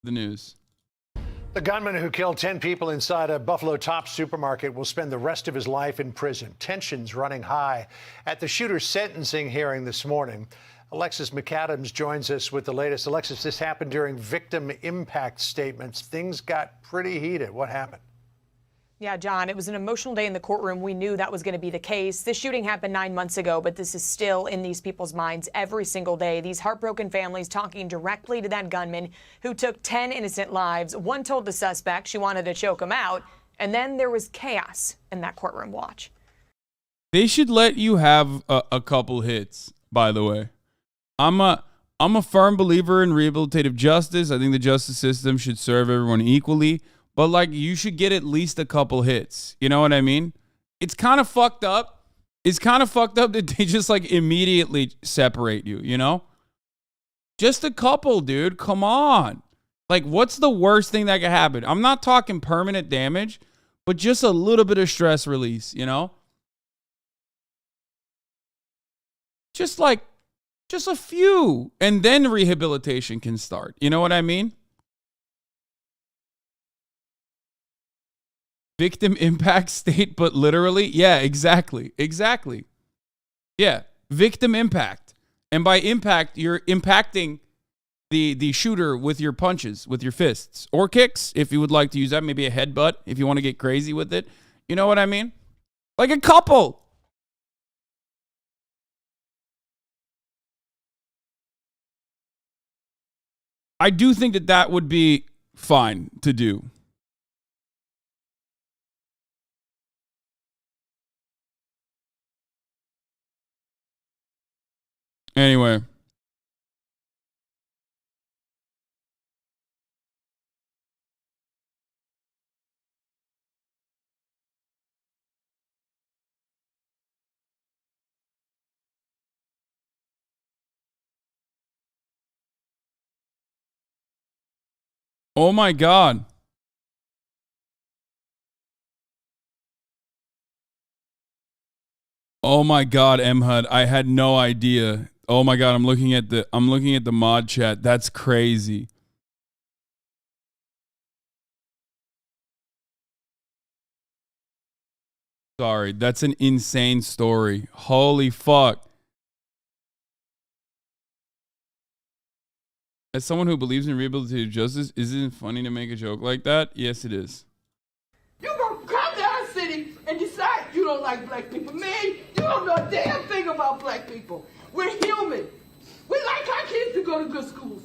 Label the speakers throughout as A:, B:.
A: the news.
B: The gunman who killed 10 people inside a Buffalo Tops supermarket will spend the rest of his life in prison. Tensions running high at the shooter's sentencing hearing this morning. Alexis McAdams joins us with the latest. Alexis, this happened during victim impact statements. Things got pretty heated. What happened?
C: Yeah, John, it was an emotional day in the courtroom. We knew that was going to be the case. This shooting happened 9 months ago, but this is still in these people's minds every single day. These heartbroken families talking directly to that gunman who took 10 innocent lives. One told the suspect she wanted to choke him out, and then there was chaos in that courtroom. Watch.
A: They should let you have a couple hits, by the way. I'm a firm believer in rehabilitative justice. I think the justice system should serve everyone equally. But, like, you should get at least a couple hits. You know what I mean? It's kind of fucked up. It's kind of fucked up that they just, like, immediately separate you, you know? Just a couple, dude. Come on. Like, what's the worst thing that could happen? I'm not talking permanent damage, but just a little bit of stress release, you know? Just a few. And then rehabilitation can start. You know what I mean? Victim impact state, but literally, yeah, exactly. Yeah, victim impact. And by impact, you're impacting the shooter with your punches, with your fists, or kicks, if you would like to use that. Maybe a headbutt, if you want to get crazy with it. You know what I mean? Like a couple. I do think that would be fine to do. Anyway. Oh my God. Oh my God, MHUD. I had no idea. Oh my God, I'm looking at the mod chat. That's crazy. Sorry, that's an insane story. Holy fuck. As someone who believes in rehabilitative justice, isn't it funny to make a joke like that? Yes, it is.
D: You gonna come to our city and decide you don't like black people. Man, you don't know a damn thing about black people. We're human. We like our kids to go to good schools.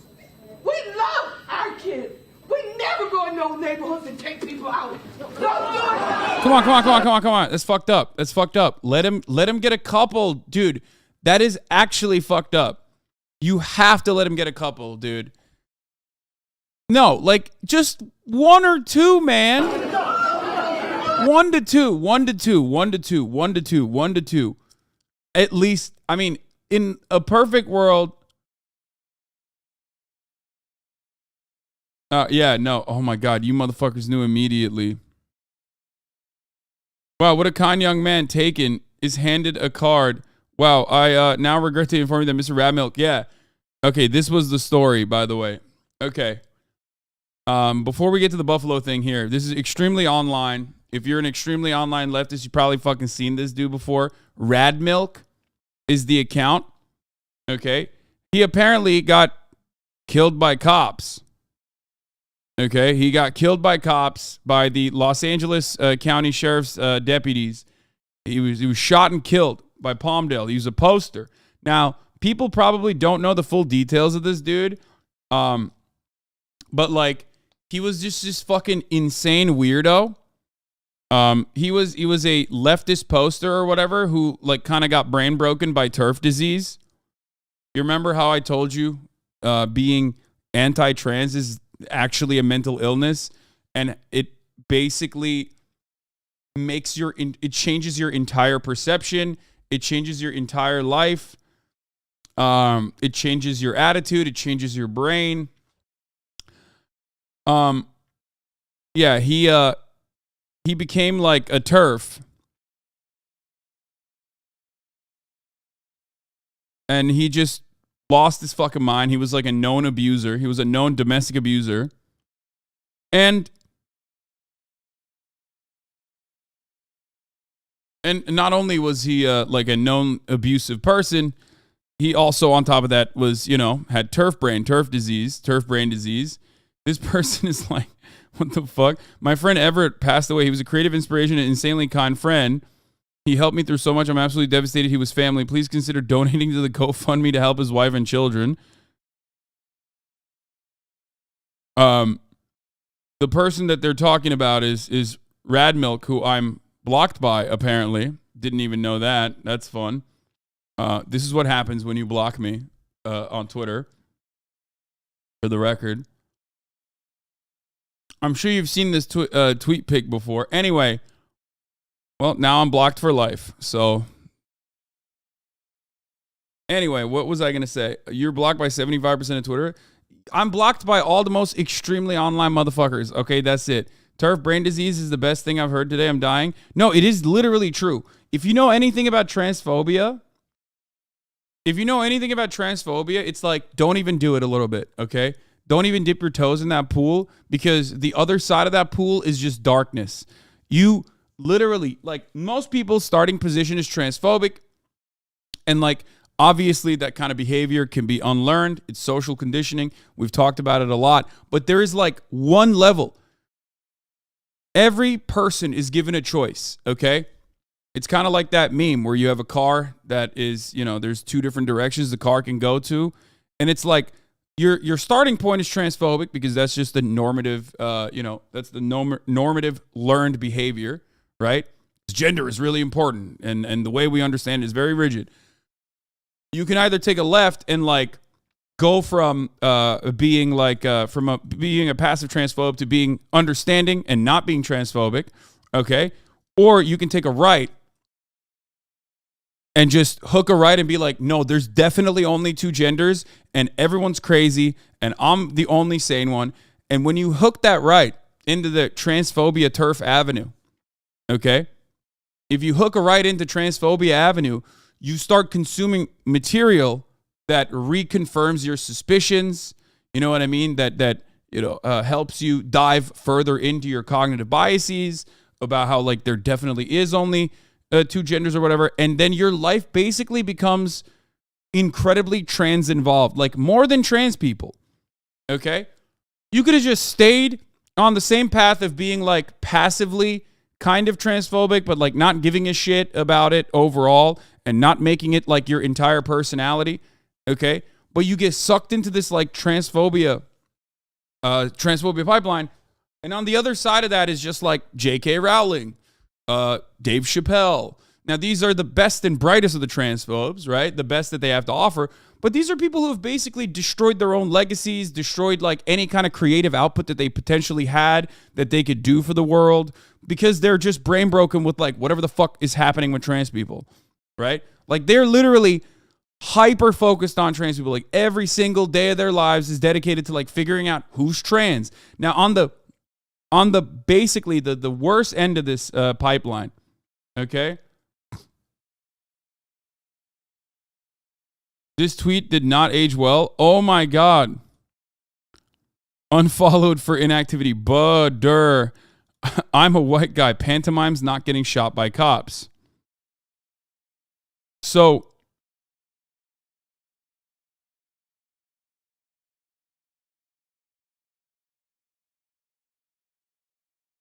D: We love our kids. We never go in those neighborhoods and take people out. Don't do it.
A: Come on. That's fucked up. Let him get a couple. Dude, that is actually fucked up. You have to let him get a couple, dude. No, like just one or two, man. 1 to 2. At least, I mean, in a perfect world. Yeah, no. Oh my God, you motherfuckers knew immediately. Wow, what a kind young man taken is handed a card. Wow, I now regret to inform you that Mr. Radmilk, yeah. Okay, this was the story, by the way. Okay. Before we get to the Buffalo thing here, this is extremely online. If you're an extremely online leftist, you've probably fucking seen this dude before. Radmilk is the account. Okay. He apparently got killed by cops. Okay. He got killed by cops, by the Los Angeles County Sheriff's deputies. He was shot and killed by Palmdale. He was a poster. Now, people probably don't know the full details of this dude. But like, he was just this fucking insane weirdo. He was a leftist poster or whatever who like kind of got brain broken by turf disease. You remember how I told you being anti-trans is actually a mental illness, and it basically it changes your entire perception. It changes your entire life. It changes your attitude. It changes your brain. Yeah, he became like a turf. And he just lost his fucking mind. He was like a known abuser. He was a known domestic abuser. And not only was he like a known abusive person, he also, on top of that, was, had turf brain disease. This person is like, what the fuck? My friend Everett passed away. He was a creative inspiration and insanely kind friend. He helped me through so much. I'm absolutely devastated he was family. Please consider donating to the GoFundMe to help his wife and children. The person that they're talking about is Radmilk, who I'm blocked by, apparently. Didn't even know that. That's fun. This is what happens when you block me on Twitter, for the record. I'm sure you've seen this tweet pic before. Anyway, well, now I'm blocked for life. So, anyway, what was I going to say? You're blocked by 75% of Twitter. I'm blocked by all the most extremely online motherfuckers. Okay, that's it. Turf brain disease is the best thing I've heard today. I'm dying. No, it is literally true. If you know anything about transphobia, it's like, don't even do it a little bit, okay? Don't even dip your toes in that pool, because the other side of that pool is just darkness. You literally, like, most people's starting position is transphobic, and like, obviously that kind of behavior can be unlearned. It's social conditioning. We've talked about it a lot, but there is like one level. Every person is given a choice, okay? It's kind of like that meme where you have a car that is, there's two different directions the car can go to, and it's like, your starting point is transphobic because that's just the normative, that's the normative learned behavior, right? Gender is really important, and the way we understand it is very rigid. You can either take a left and like go from being a passive transphobe to being understanding and not being transphobic, okay? Or you can take a right and just hook a right and be like, no, there's definitely only two genders and everyone's crazy and I'm the only sane one. And when you hook that right into the transphobia turf avenue, okay? If you hook a right into transphobia avenue, you start consuming material that reconfirms your suspicions, you know what I mean? That helps you dive further into your cognitive biases about how like there definitely is only two genders or whatever. And then your life basically becomes incredibly trans involved, like more than trans people, okay? You could have just stayed on the same path of being like passively kind of transphobic, but like not giving a shit about it overall and not making it like your entire personality, okay? But you get sucked into this like transphobia pipeline. And on the other side of that is just like J.K. Rowling, Dave Chappelle. Now, these are the best and brightest of the transphobes, right? The best that they have to offer. But these are people who have basically destroyed their own legacies, destroyed like any kind of creative output that they potentially had that they could do for the world, because they're just brain broken with like whatever the fuck is happening with trans people, right? Like they're literally hyper focused on trans people. Like every single day of their lives is dedicated to like figuring out who's trans. Now on the basically the worst end of this pipeline, okay? This tweet did not age well. Oh my God. Unfollowed for inactivity. Butter. I'm a white guy. Pantomime's not getting shot by cops. So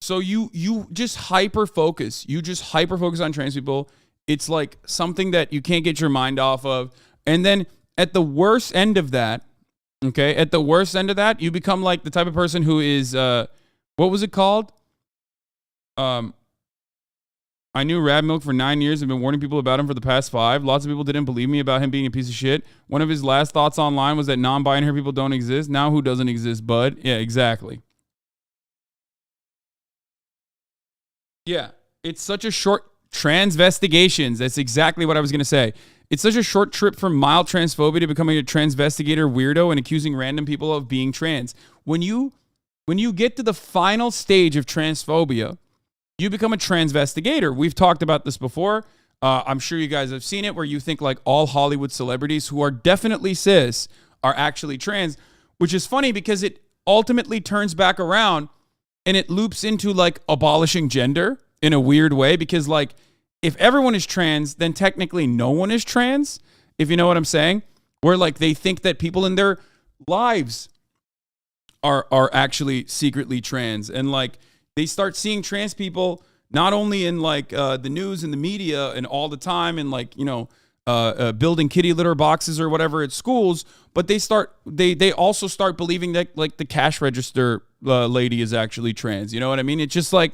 A: you just hyper focus. You just hyper focus on trans people. It's like something that you can't get your mind off of. And then at the worst end of that, okay, you become like the type of person who is, what was it called? I knew Radmilk for 9 years and been warning people about him for the past 5. Lots of people didn't believe me about him being a piece of shit. One of his last thoughts online was that non-binary people don't exist. Now who doesn't exist, bud? Yeah, exactly. Yeah, it's such a short transvestigations. That's exactly what I was going to say. It's such a short trip from mild transphobia to becoming a transvestigator weirdo and accusing random people of being trans. When you get to the final stage of transphobia, you become a transvestigator. We've talked about this before. I'm sure you guys have seen it, where you think like all Hollywood celebrities who are definitely cis are actually trans, which is funny because it ultimately turns back around And it loops into like abolishing gender in a weird way, because like if everyone is trans, then technically no one is trans, if you know what I'm saying. Where like they think that people in their lives are actually secretly trans, and like they start seeing trans people not only in like the news and the media and all the time, and like, you know, building kitty litter boxes or whatever at schools, but they also start believing that like the cash register lady is actually trans. You know what I mean? It's just like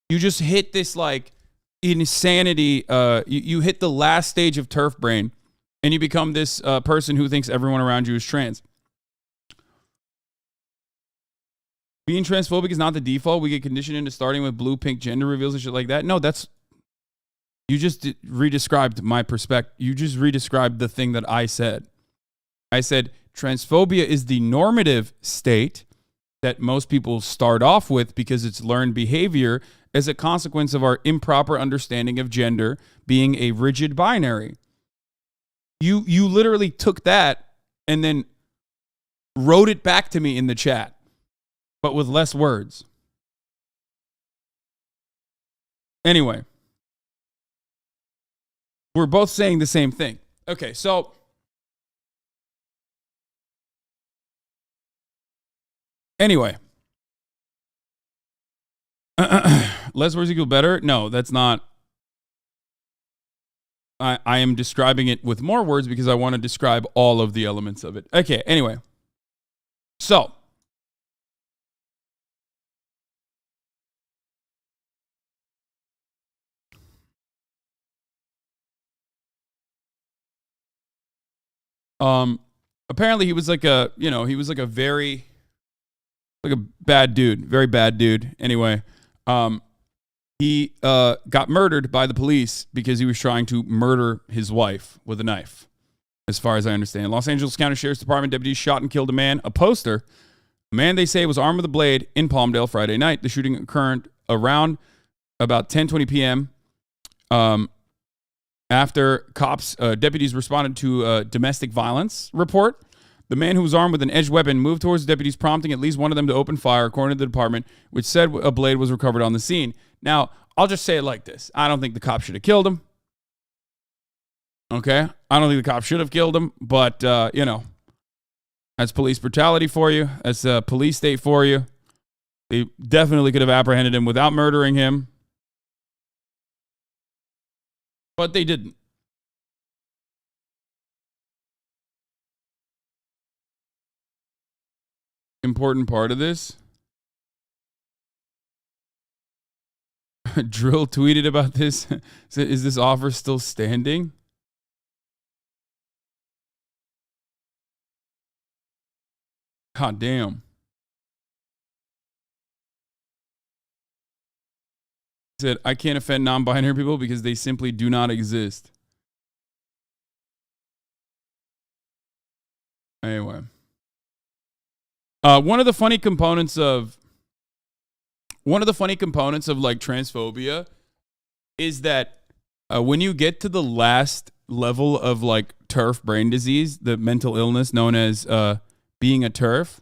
A: you just hit this like insanity. You hit the last stage of turf brain, and you become this person who thinks everyone around you is trans. Being transphobic is not the default. We get conditioned into starting with blue, pink gender reveals and shit like that. No, you just redescribed my perspective. You just redescribed the thing that I said. I said transphobia is the normative state that most people start off with because it's learned behavior as a consequence of our improper understanding of gender being a rigid binary. You literally took that and then wrote it back to me in the chat, but with less words. Anyway, we're both saying the same thing. Okay, so anyway, less words equal better? No, that's not. I am describing it with more words because I want to describe all of the elements of it. Okay, anyway. So, apparently he was like a, you know, he was like a very, like a bad dude, very bad dude. Anyway, he got murdered by the police because he was trying to murder his wife with a knife, as far as I understand. Los Angeles County Sheriff's Department deputies shot and killed a man, a poster. A man they say was armed with a blade in Palmdale Friday night. The shooting occurred around about 10:20 p.m. After deputies responded to a domestic violence report. The man who was armed with an edged weapon moved towards the deputies, prompting at least one of them to open fire, according to the department, which said a blade was recovered on the scene. Now, I'll just say it like this. I don't think the cop should have killed him. Okay? I don't think the cop should have killed him, but, you know, that's police brutality for you. That's a police state for you. They definitely could have apprehended him without murdering him. But they didn't. Important part of this. Drill tweeted about this. Is this offer still standing? God damn. He said, I can't offend non-binary people because they simply do not exist. Anyway. One of the funny components of like transphobia is that when you get to the last level of like TERF brain disease, the mental illness known as being a TERF,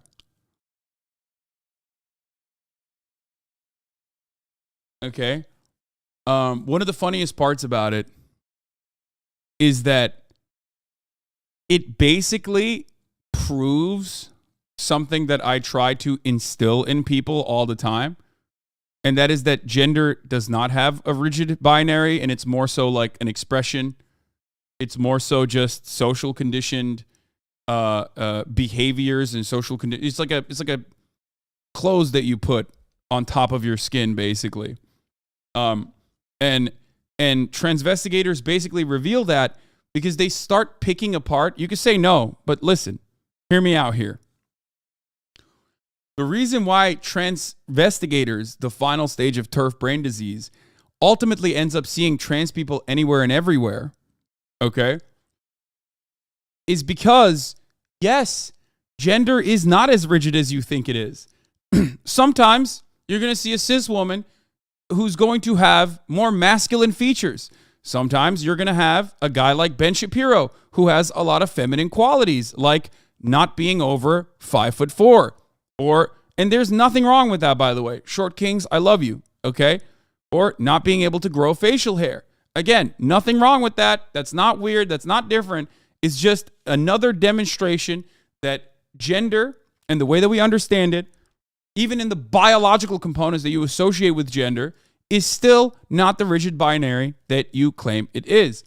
A: okay, one of the funniest parts about it is that it basically proves something that I try to instill in people all the time, and that is that gender does not have a rigid binary, and it's more so like an expression. It's more so just social conditioned behaviors and social conditions. It's like a clothes that you put on top of your skin, basically. And transvestigators basically reveal that because they start picking apart. You could say no, but listen, hear me out here. The reason why transvestigators, the final stage of TERF brain disease, ultimately ends up seeing trans people anywhere and everywhere, okay, is because, yes, gender is not as rigid as you think it is. Sometimes you're going to see a cis woman who's going to have more masculine features. Sometimes you're going to have a guy like Ben Shapiro who has a lot of feminine qualities, like not being over 5'4", or And there's nothing wrong with that, by the way. Short kings, I love you, okay? Or not being able to grow facial hair. Again, nothing wrong with that. That's not weird. That's not different. It's just another demonstration that gender and the way that we understand it, even in the biological components that you associate with gender, is still not the rigid binary that you claim it is.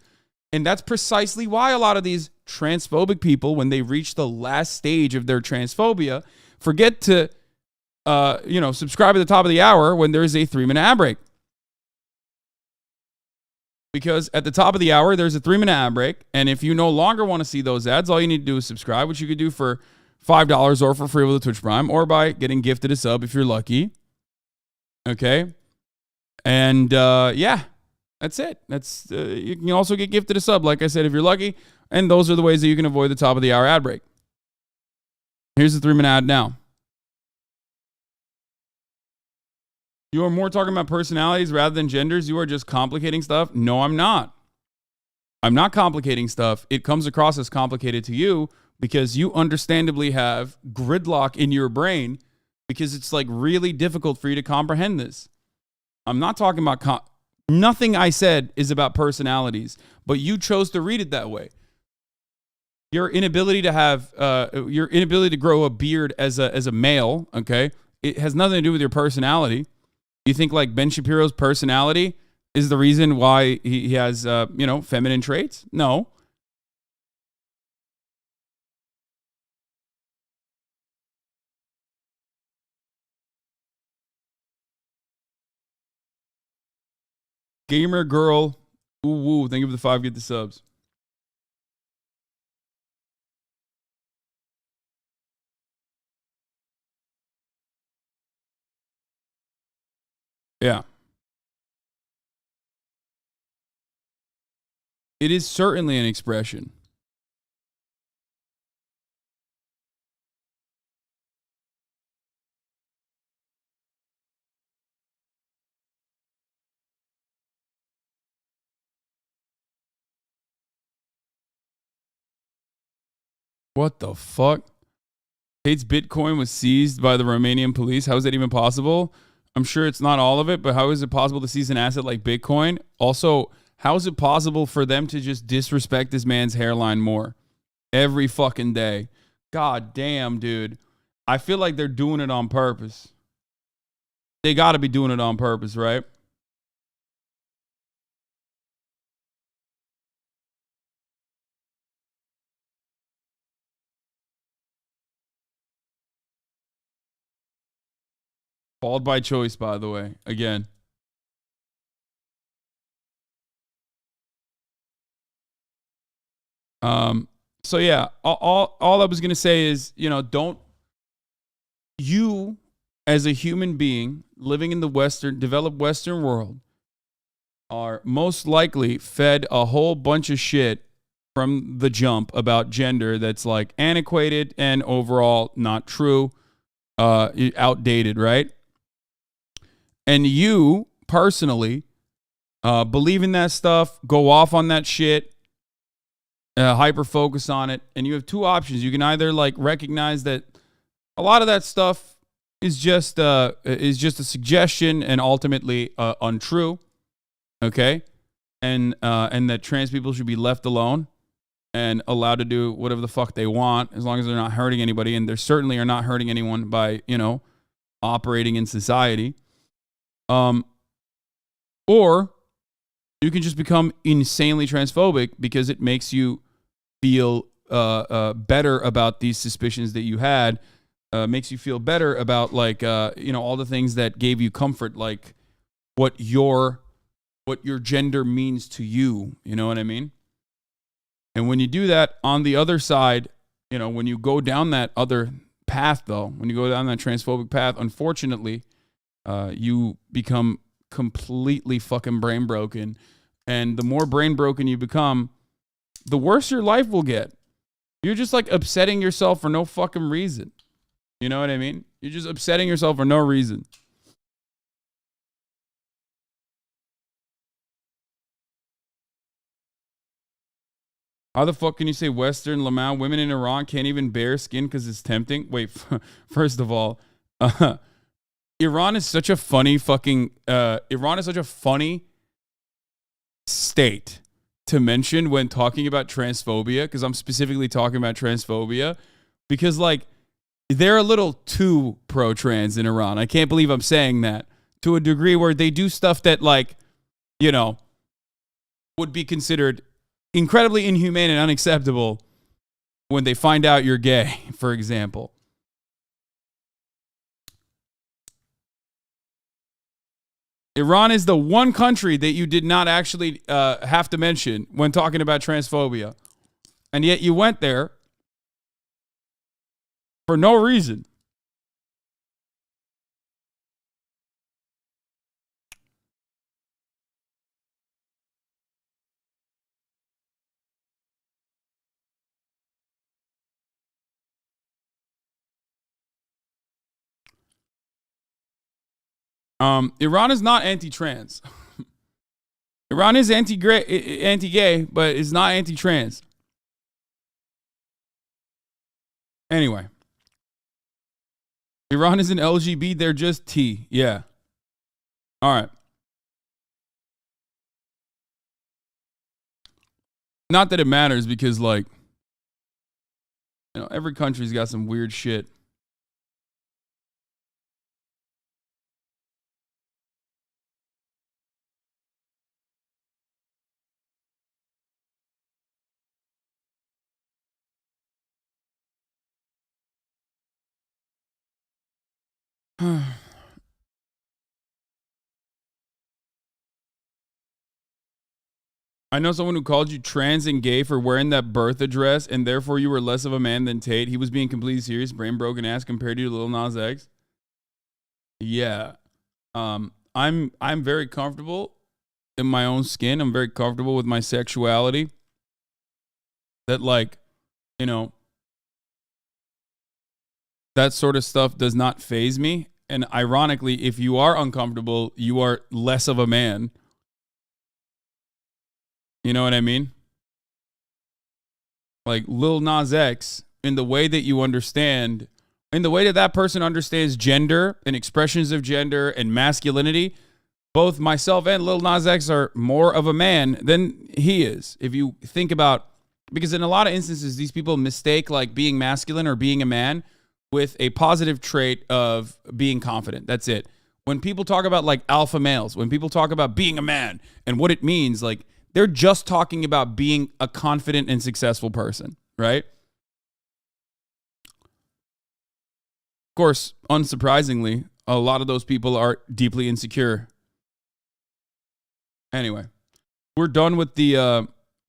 A: And that's precisely why a lot of these transphobic people, when they reach the last stage of their transphobia, forget to, subscribe at the top of the hour when there's a 3-minute ad break. Because at the top of the hour, there's a 3-minute ad break. And if you no longer want to see those ads, all you need to do is subscribe, which you could do for $5 or for free with a Twitch Prime, or by getting gifted a sub if you're lucky. Okay? And that's it. That's you can also get gifted a sub, like I said, if you're lucky. And those are the ways that you can avoid the top of the hour ad break. Here's the 3-minute ad now. You are more talking about personalities rather than genders. You are just complicating stuff. No, I'm not. I'm not complicating stuff. It comes across as complicated to you because you understandably have gridlock in your brain because it's like really difficult for you to comprehend this. I'm not talking about nothing I said is about personalities, but you chose to read it that way. Your inability to grow a beard as a male, okay? It has nothing to do with your personality. You think like Ben Shapiro's personality is the reason why he has feminine traits? No. Gamer girl, ooh woo, thank you for the 5, get the subs. Yeah. It is certainly an expression. What the fuck? Kate's Bitcoin was seized by the Romanian police. How is that even possible? I'm sure it's not all of it, but how is it possible to seize an asset like Bitcoin? Also, how is it possible for them to just disrespect this man's hairline more every fucking day? God damn, dude. I feel like they're doing it on purpose. They got to be doing it on purpose, right? Bald by choice, by the way. Again. So yeah, all I was gonna say is, don't you as a human being living in the developed Western world are most likely fed a whole bunch of shit from the jump about gender that's like antiquated and overall not true, outdated, right? And you personally believe in that stuff, go off on that shit, hyper focus on it, and you have two options. You can either like recognize that a lot of that stuff is just a suggestion and ultimately untrue, okay, and that trans people should be left alone and allowed to do whatever the fuck they want as long as they're not hurting anybody, and they certainly are not hurting anyone by operating in society. Or you can just become insanely transphobic because it makes you feel better about these suspicions that you had, makes you feel better about like all the things that gave you comfort, like what your gender means to you. You know what I mean? And when you do that on the other side, when you go down that other path, though, when you go down that transphobic path, unfortunately, you become completely fucking brain broken. And the more brain broken you become, the worse your life will get. You're just like upsetting yourself for no fucking reason. You know what I mean? You're just upsetting yourself for no reason. How the fuck can you say Western Lamau? Women in Iran can't even bear skin because it's tempting. Wait, first of all, Iran is such a funny Iran is such a funny state to mention when talking about transphobia, because I'm specifically talking about transphobia, because like they're a little too pro-trans in Iran. I can't believe I'm saying that, to a degree where they do stuff that, like, you know, would be considered incredibly inhumane and unacceptable when they find out you're gay, for example. Iran is the one country that you did not actually have to mention when talking about transphobia. And yet you went there for no reason. Iran is not anti-trans. Iran is anti-gay, but it's not anti-trans. Anyway. Iran isn't LGBT, they're just T. Yeah. All right. Not that it matters, because, like, you know, every country's got some weird shit. I know someone who called you trans and gay for wearing that birth address, and therefore you were less of a man than Tate. He was being completely serious, brain broken ass compared to you, Lil Nas X. Yeah. I'm very comfortable in my own skin. I'm very comfortable with my sexuality. That, like, you know, that sort of stuff does not faze me. And ironically, if you are uncomfortable, you are less of a man. You know what I mean? Like Lil Nas X, in the way that you understand, in the way that that person understands gender and expressions of gender and masculinity, both myself and Lil Nas X are more of a man than he is. If you think about, because in a lot of instances, these people mistake like being masculine or being a man with a positive trait of being confident. That's it. When people talk about like alpha males, when people talk about being a man and what it means, like, they're just talking about being a confident and successful person, right? Of course, unsurprisingly, a lot of those people are deeply insecure. Anyway, we're done with the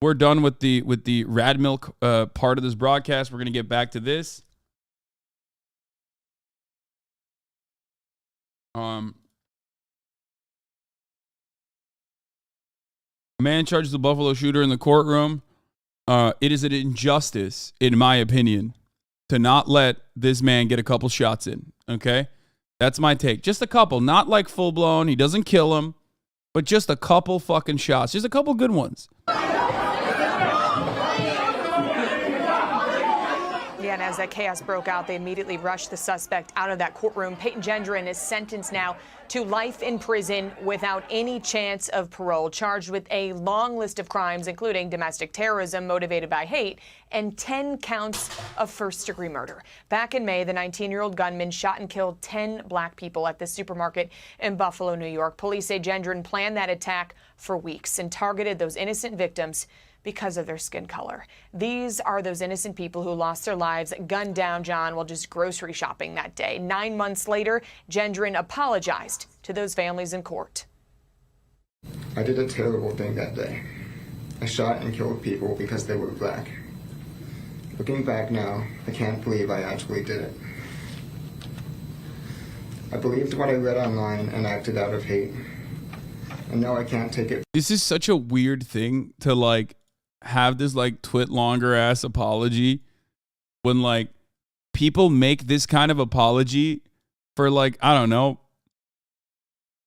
A: rad milk part of this broadcast. We're gonna get back to this. Man charges the Buffalo shooter in the courtroom. It is an injustice, in my opinion, to not let this man get a couple shots in. Okay? That's my take. Just a couple. Not like full blown. He doesn't kill him. But just a couple fucking shots. Just a couple good ones.
C: Yeah, and as that chaos broke out, they immediately rushed the suspect out of that courtroom. Peyton Gendron is sentenced now to life in prison without any chance of parole, charged with a long list of crimes, including domestic terrorism motivated by hate and 10 counts of first-degree murder. Back in May, the 19-year-old gunman shot and killed 10 black people at this supermarket in Buffalo, New York. Police say Gendron planned that attack for weeks and targeted those innocent victims because of their skin color. These are those innocent people who lost their lives gunned down, John, while just grocery shopping that day. 9 months later, Gendron apologized to those families in court.
E: I did a terrible thing that day. I shot and killed people because they were black. Looking back now, I can't believe I actually did it. I believed what I read online and acted out of hate. And now I can't take it.
A: This is such a weird thing to like have this like twit longer ass apology when like people make this kind of apology for like, I don't know,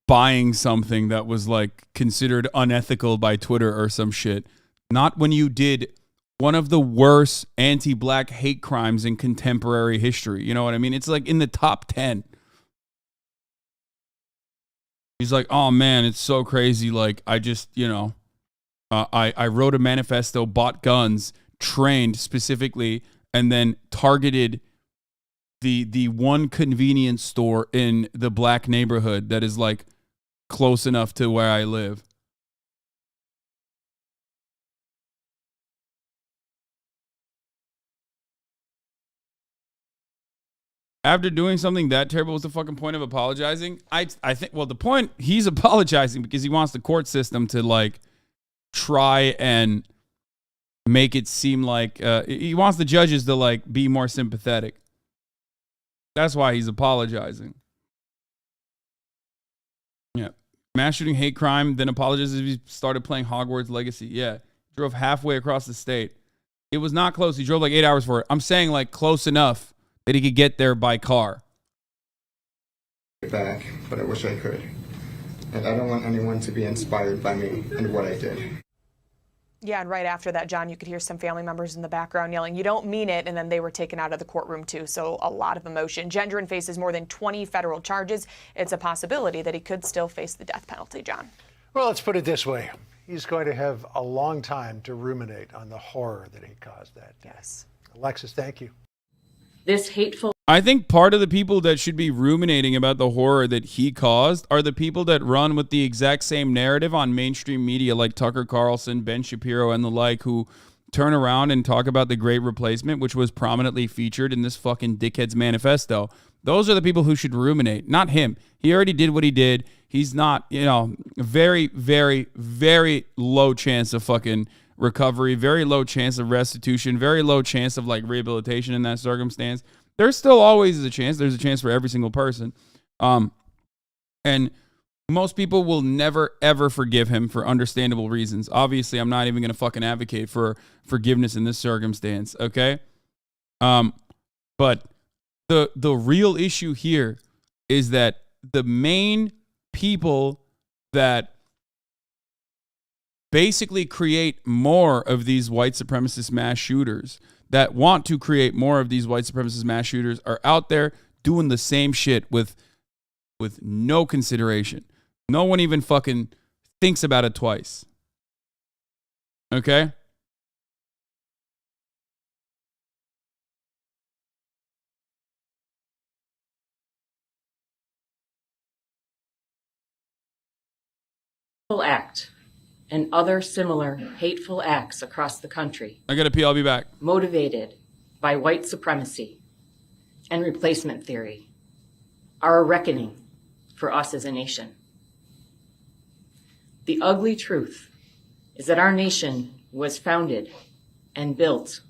A: buying something that was like considered unethical by Twitter or some shit. Not when you did one of the worst anti-black hate crimes in contemporary history. You know what I mean? It's like in the top 10 He's like, oh man, it's so crazy. Like, I just, I wrote a manifesto, bought guns, trained specifically, and then targeted the one convenience store in the black neighborhood that is like close enough to where I live. After doing something that terrible, what's the fucking point of apologizing? I think, well, the point, he's apologizing because he wants the court system to like try and make it seem like he wants the judges to like be more sympathetic. That's why he's apologizing. Yeah. Mass shooting, hate crime, then apologizes if he started playing Hogwarts Legacy. Yeah. Drove halfway across the state. It was not close. He drove like 8 hours for it. I'm saying like close enough that he could get there by car.
E: Back, but I wish I could. And I don't want anyone to be inspired by me and what I did.
C: Yeah, and right after that, John, you could hear some family members in the background yelling, "You don't mean it," and then they were taken out of the courtroom too, so a lot of emotion. Gendron faces more than 20 federal charges. It's a possibility that he could still face the death penalty, John.
B: Well, let's put it this way. He's going to have a long time to ruminate on the horror that he caused that day.
C: Yes.
B: Alexis, thank you.
F: This hateful.
A: I think part of the people that should be ruminating about the horror that he caused are the people that run with the exact same narrative on mainstream media, like Tucker Carlson, Ben Shapiro, and the like, who turn around and talk about the Great Replacement, which was prominently featured in this fucking dickhead's manifesto. Those are the people who should ruminate, not him. He already did what he did. He's not, very, very, very low chance of fucking recovery, very low chance of restitution, very low chance of like rehabilitation in that circumstance. There's still always a chance. There's a chance for every single person. And most people will never, ever forgive him for understandable reasons. Obviously, I'm not even going to fucking advocate for forgiveness in this circumstance, okay? But the real issue here is that the main people that basically create more of these white supremacist mass shooters, that want to create more of these white supremacist mass shooters, are out there doing the same shit with no consideration. No one even fucking thinks about it twice. Okay?
F: Act and other similar hateful acts across the country.
A: I gotta pee, I'll be back.
F: Motivated by white supremacy and replacement theory are a reckoning for us as a nation. The ugly truth is that our nation was founded and built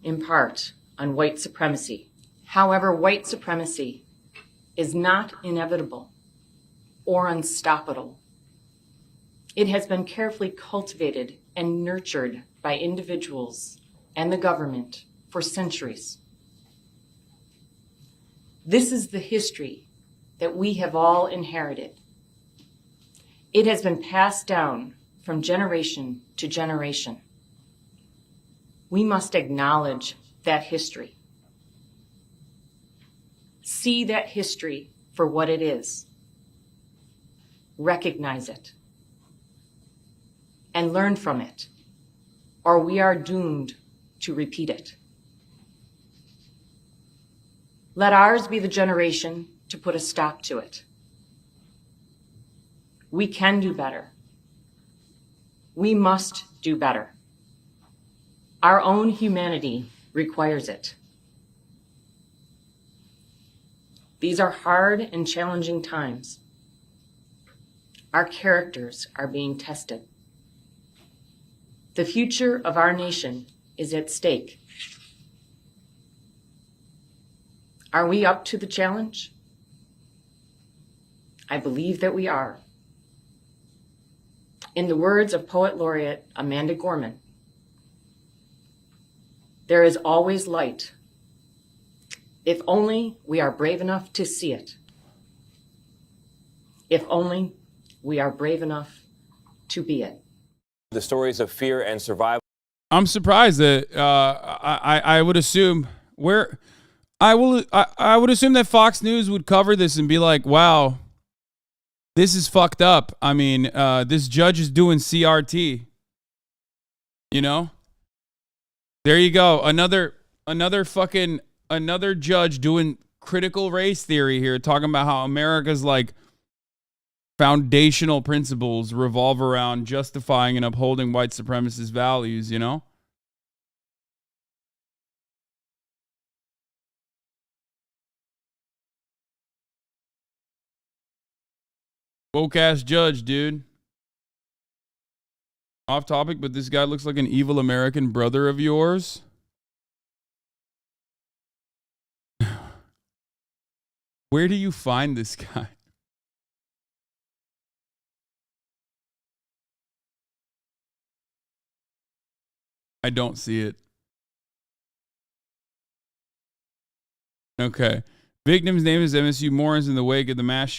F: in part on white supremacy. However, white supremacy is not inevitable or unstoppable. It has been carefully cultivated and nurtured by individuals and the government for centuries. This is the history that we have all inherited. It has been passed down from generation to generation. We must acknowledge that history. See that history for what it is. Recognize it. And learn from it, or we are doomed to repeat it. Let ours be the generation to put a stop to it. We can do better. We must do better. Our own humanity requires it. These are hard and challenging times. Our characters are being tested. The future of our nation is at stake. Are we up to the challenge? I believe that we are. In the words of Poet Laureate Amanda Gorman, there is always light, if only we are brave enough to see it. If only we are brave enough to be it.
G: The stories of fear and survival.
A: I'm surprised that I would assume I would assume that Fox News would cover this and be like, wow, This is fucked up. I mean, this judge is doing CRT. You know? There you go. Another judge doing critical race theory here, talking about how America's like foundational principles revolve around justifying and upholding white supremacist values, you know? Woke ass judge, dude. Off topic, but this guy looks like an evil American brother of yours. Where do you find this guy? I don't see it. Okay. Victim's name is MSU Morons in the wake of the mass